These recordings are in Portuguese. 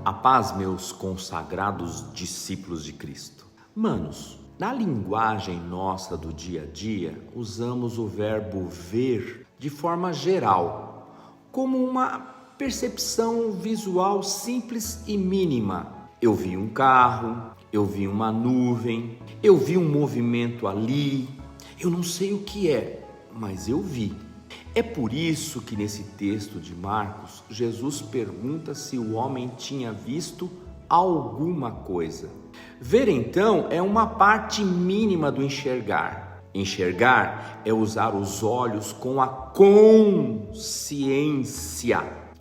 A paz, meus consagrados discípulos de Cristo. Manos, na linguagem nossa do dia a dia, usamos o verbo ver de forma geral, como uma percepção visual simples e mínima. Eu vi um carro, eu vi uma nuvem, eu vi um movimento ali, eu não sei o que é, mas eu vi. É por isso que nesse texto de Marcos, Jesus pergunta se o homem tinha visto alguma coisa. Ver, então, é uma parte mínima do enxergar. Enxergar é usar os olhos com a consciência.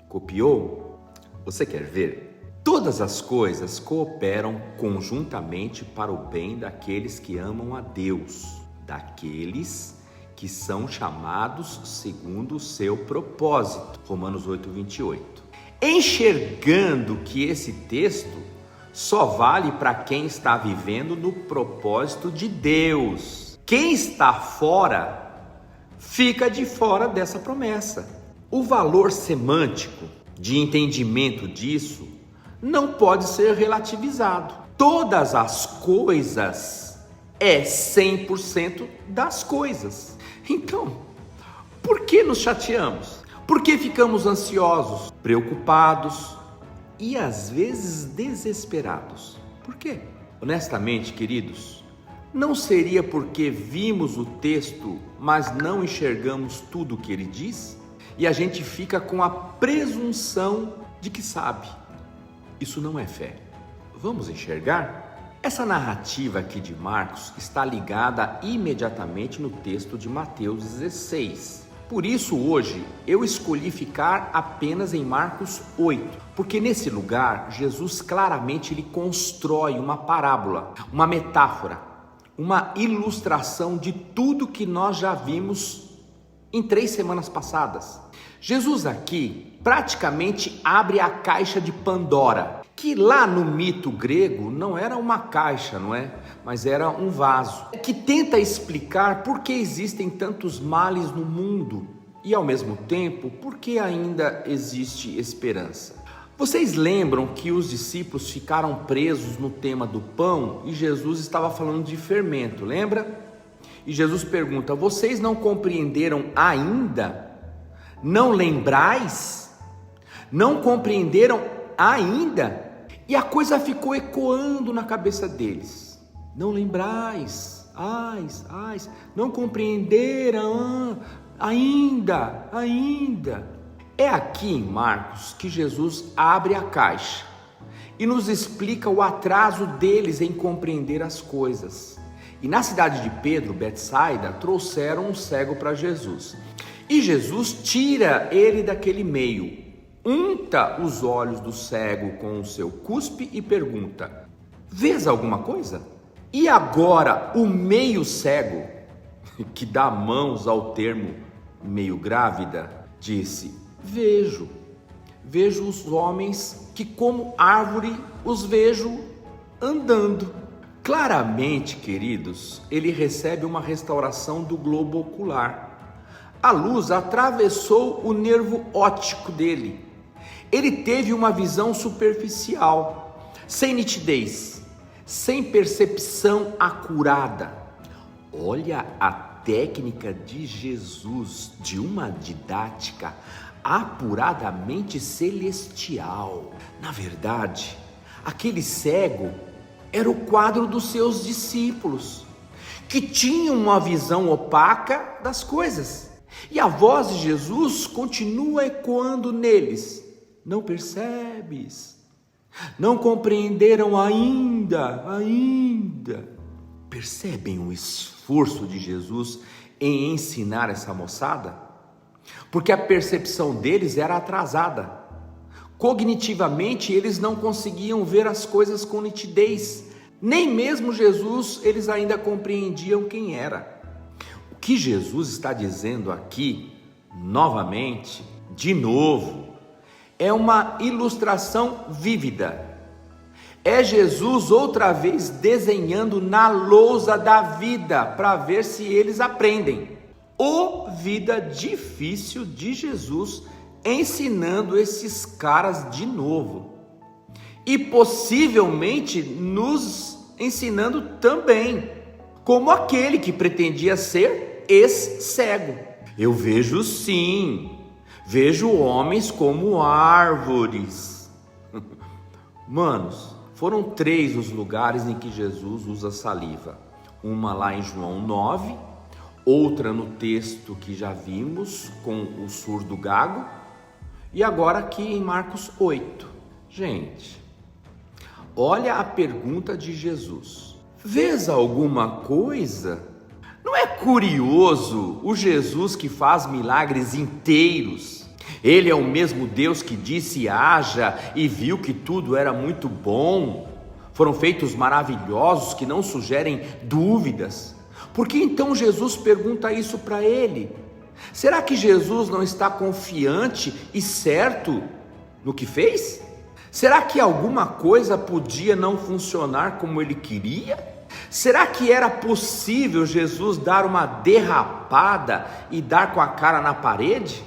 Copiou? Você quer ver? Todas as coisas cooperam conjuntamente para o bem daqueles que amam a Deus, daqueles que são chamados segundo o seu propósito. Romanos 8:28. Enxergando que esse texto só vale para quem está vivendo no propósito de Deus. Quem está fora, fica de fora dessa promessa. O valor semântico de entendimento disso não pode ser relativizado. Todas as coisas é 100% das coisas. Então, por que nos chateamos? Por que ficamos ansiosos, preocupados e às vezes desesperados? Por quê? Honestamente, queridos, não seria porque vimos o texto, mas não enxergamos tudo o que ele diz? E a gente fica com a presunção de que sabe. Isso não é fé. Vamos enxergar? Essa narrativa aqui de Marcos está ligada imediatamente no texto de Mateus 16. Por isso, hoje, eu escolhi ficar apenas em Marcos 8, porque nesse lugar, Jesus claramente ele constrói uma parábola, uma metáfora, uma ilustração de tudo que nós já vimos em 3 semanas passadas. Jesus aqui praticamente abre a caixa de Pandora, que lá no mito grego não era uma caixa, não é? Mas era um vaso, que tenta explicar por que existem tantos males no mundo e, ao mesmo tempo, por que ainda existe esperança. Vocês lembram que os discípulos ficaram presos no tema do pão e Jesus estava falando de fermento, lembra? E Jesus pergunta: vocês não compreenderam ainda? Não lembrais? Não compreenderam ainda? E a coisa ficou ecoando na cabeça deles. Não lembrais, não compreenderam ainda. É aqui em Marcos que Jesus abre a caixa e nos explica o atraso deles em compreender as coisas. E na cidade de Pedro, Betsaida, trouxeram um cego para Jesus. E Jesus tira ele daquele meio, unta os olhos do cego com o seu cuspe e pergunta: vês alguma coisa? E agora o meio cego, que dá mãos ao termo meio grávida, disse: vejo os homens que como árvore os vejo andando. Claramente, queridos, ele recebe uma restauração do globo ocular. A luz atravessou o nervo óptico dele. Ele teve uma visão superficial, sem nitidez, sem percepção acurada. Olha a técnica de Jesus, de uma didática apuradamente celestial. Na verdade, aquele cego era o quadro dos seus discípulos, que tinham uma visão opaca das coisas. E a voz de Jesus continua ecoando neles: não percebes? Não compreenderam ainda. Percebem o esforço de Jesus em ensinar essa moçada? Porque a percepção deles era atrasada. Cognitivamente, eles não conseguiam ver as coisas com nitidez. Nem mesmo Jesus, eles ainda compreendiam quem era. O que Jesus está dizendo aqui, novamente, de novo, é uma ilustração vívida. É Jesus outra vez desenhando na lousa da vida para ver se eles aprendem. O vida difícil de Jesus ensinando esses caras de novo. e possivelmente nos ensinando também, como aquele que pretendia ser ex-cego. Eu vejo sim, vejo homens como árvores. Manos, foram 3 os lugares em que Jesus usa saliva. Uma lá em João 9, outra no texto que já vimos com o surdo gago, e agora aqui em Marcos 8. Gente, olha a pergunta de Jesus: vês alguma coisa? Não é curioso o Jesus que faz milagres inteiros? Ele é o mesmo Deus que disse haja e viu que tudo era muito bom. Foram feitos maravilhosos que não sugerem dúvidas. Por que então Jesus pergunta isso para ele? Será que Jesus não está confiante e certo no que fez? Será que alguma coisa podia não funcionar como ele queria? Será que era possível Jesus dar uma derrapada e dar com a cara na parede?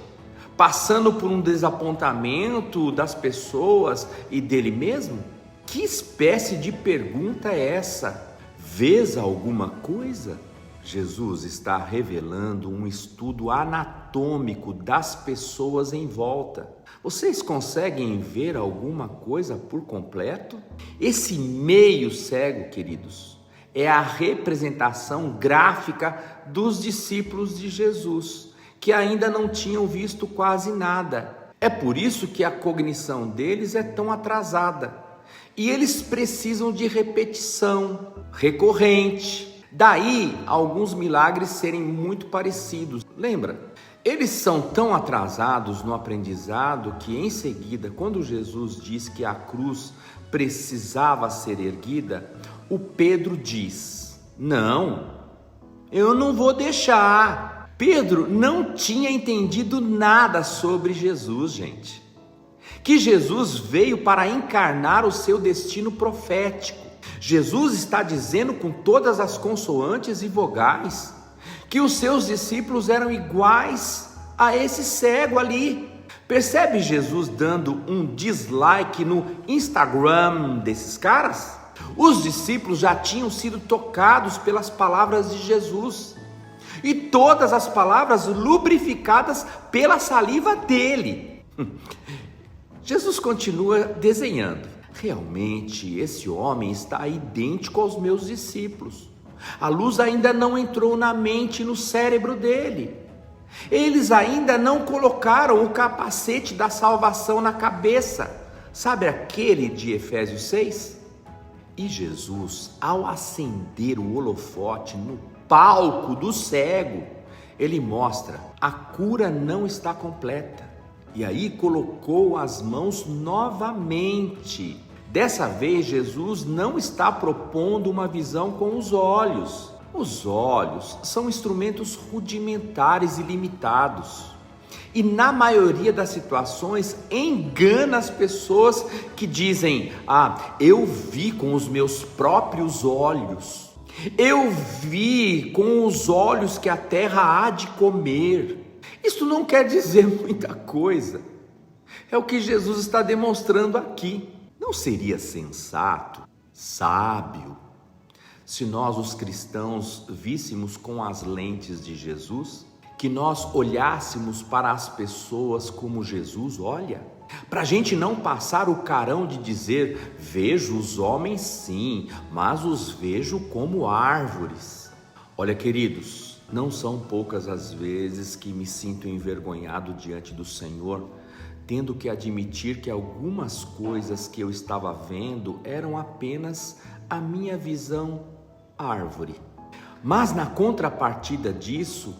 Passando por um desapontamento das pessoas e dele mesmo? Que espécie de pergunta é essa? Vês alguma coisa? Jesus está revelando um estudo anatômico das pessoas em volta. Vocês conseguem ver alguma coisa por completo? Esse meio cego, queridos, é a representação gráfica dos discípulos de Jesus, que ainda não tinham visto quase nada. É por isso que a cognição deles é tão atrasada. E eles precisam de repetição recorrente. Daí, alguns milagres serem muito parecidos. Lembra? Eles são tão atrasados no aprendizado que, em seguida, quando Jesus diz que a cruz precisava ser erguida, o Pedro diz: não, eu não vou deixar. Pedro não tinha entendido nada sobre Jesus, gente. Que Jesus veio para encarnar o seu destino profético. Jesus está dizendo com todas as consoantes e vogais que os seus discípulos eram iguais a esse cego ali. Percebe Jesus dando um dislike no Instagram desses caras? Os discípulos já tinham sido tocados pelas palavras de Jesus, e todas as palavras lubrificadas pela saliva dele. Jesus continua desenhando. Realmente, esse homem está idêntico aos meus discípulos. A luz ainda não entrou na mente e no cérebro dele. Eles ainda não colocaram o capacete da salvação na cabeça. Sabe aquele de Efésios 6? E Jesus, ao acender o holofote no palco do cego, ele mostra: a cura não está completa. E aí colocou as mãos novamente. Dessa vez, Jesus não está propondo uma visão com os olhos. Os olhos são instrumentos rudimentares e limitados. E na maioria das situações engana as pessoas que dizem: eu vi com os meus próprios olhos. Eu vi com os olhos que a terra há de comer. Isso não quer dizer muita coisa. É o que Jesus está demonstrando aqui. Não seria sensato, sábio, se nós, os cristãos, víssemos com as lentes de Jesus? Que nós olhássemos para as pessoas como Jesus olha? Para a gente não passar o carão de dizer: vejo os homens sim, mas os vejo como árvores. Olha, queridos, não são poucas as vezes que me sinto envergonhado diante do Senhor, tendo que admitir que algumas coisas que eu estava vendo eram apenas a minha visão árvore. Mas na contrapartida disso,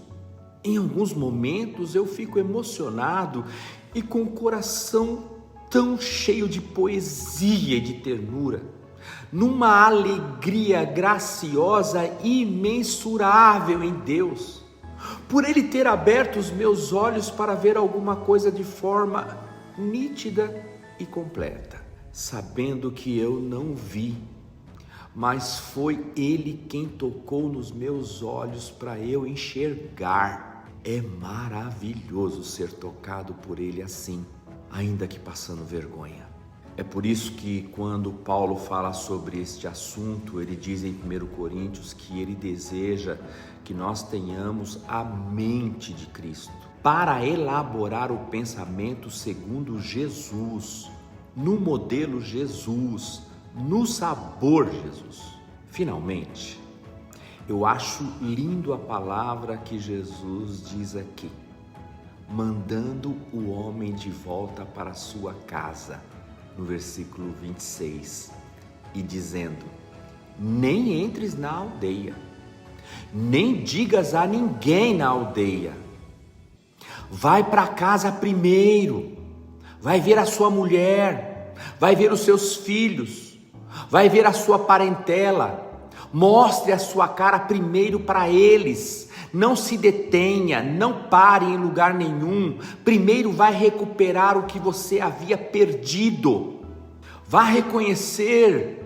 em alguns momentos eu fico emocionado e com o coração tão cheio de poesia e de ternura, numa alegria graciosa e imensurável em Deus, por Ele ter aberto os meus olhos para ver alguma coisa de forma nítida e completa, sabendo que eu não vi, mas foi Ele quem tocou nos meus olhos para eu enxergar. É maravilhoso ser tocado por Ele assim, ainda que passando vergonha. É por isso que quando Paulo fala sobre este assunto, ele diz em 1 Coríntios que ele deseja que nós tenhamos a mente de Cristo, para elaborar o pensamento segundo Jesus, no modelo Jesus, no sabor Jesus. Finalmente, eu acho lindo a palavra que Jesus diz aqui, mandando o homem de volta para sua casa, no versículo 26, e dizendo: nem entres na aldeia, nem digas a ninguém na aldeia, vai para casa primeiro, vai ver a sua mulher, vai ver os seus filhos, vai ver a sua parentela, mostre a sua cara primeiro para eles, não se detenha, não pare em lugar nenhum, primeiro vai recuperar o que você havia perdido, vá reconhecer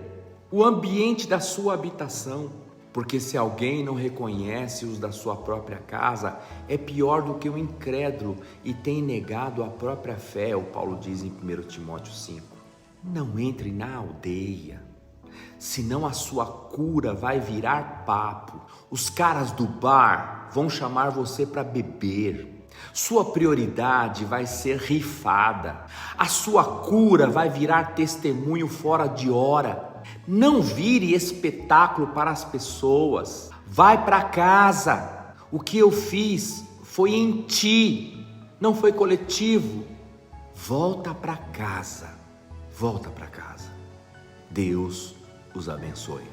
o ambiente da sua habitação, porque se alguém não reconhece os da sua própria casa, é pior do que o incrédulo e tem negado a própria fé, o Paulo diz em 1 Timóteo 5. Não entre na aldeia, senão a sua cura vai virar papo. Os caras do bar vão chamar você para beber. Sua prioridade vai ser rifada. A sua cura vai virar testemunho fora de hora. Não vire espetáculo para as pessoas. Vai para casa. O que eu fiz foi em ti, não foi coletivo. Volta para casa. Volta para casa. Deus os abençoe.